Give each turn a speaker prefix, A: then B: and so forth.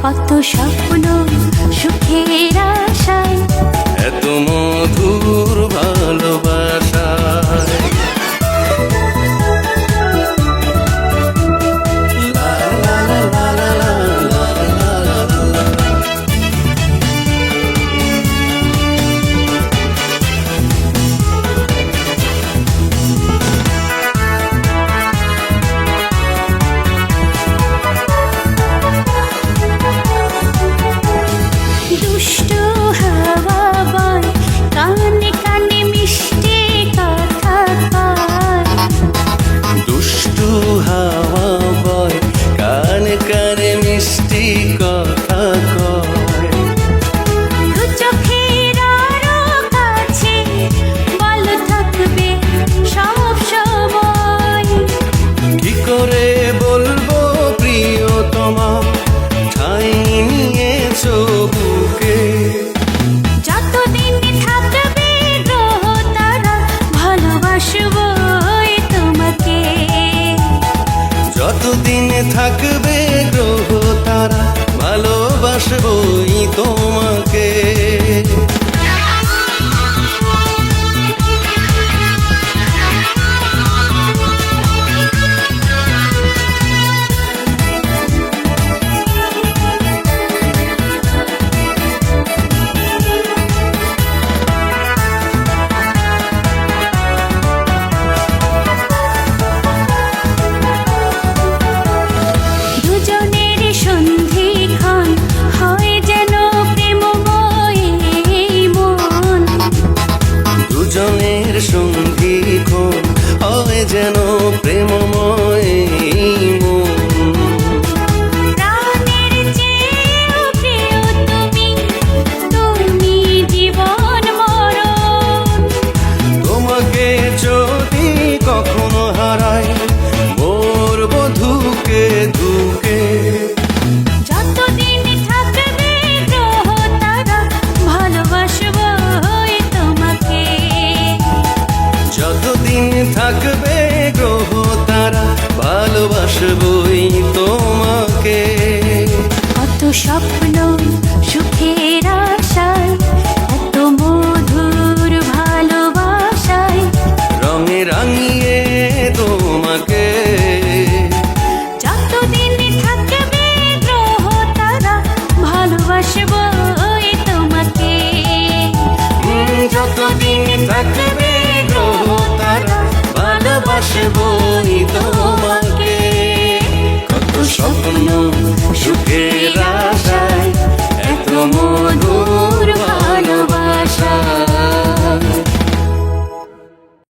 A: কত স্বপ্ন সুখের আশায়,
B: এত মধুর ভালোবাসায়।
A: দুষ্ট হাওয়া বয় কানে কানে মিষ্টি কথা কয়,
B: দুষ্টু হাওয়া বয় কানে কানে মিষ্টি কথা কয়।
A: দু চোখের আড়ো কাছে ভালো থাকবে সব সময়।
B: কি করে বলবো প্রিয়তমা, ঠাঁই নিয়েছো বুকে।
A: যতদিন থাকবে গ্রহ তারা ভালোবাসবো তোমাকে।
B: যতদিন থাকবে গ্রহ তারা ভালোবাসবই তোমাকে।
A: দুজনের সন্ধিক্ষণ হয় যেন প্রেমময় এই মন।
B: দুজনের সন্ধিক্ষণ হয় যেন প্রেমময় মন।
A: প্রাণের চেয়েও প্রিয় তুমি, তুমি জীবন মরণ।
B: তোমাকে যদি কখনো হারাই মরবো ধুকে ধুকে।
A: যতদিন থাকবে গ্রহ তারা ভালোবাসবো তোমাকে।
B: যতদিন থাকবে গ্রহ তারা ভালোবাসবই তোমাকে।
A: কত স্বপ্ন সুখের আশায়, এত মধুর ভালোবাসায়।
B: রঙে রাঙিয়ে তোমাকে।
A: যতদিন থাকবে গ্রহ তারা ভালোবাসবো তোমাকে।
B: যতদিন থাকবে গ্রহ তারা ভালোবাসবো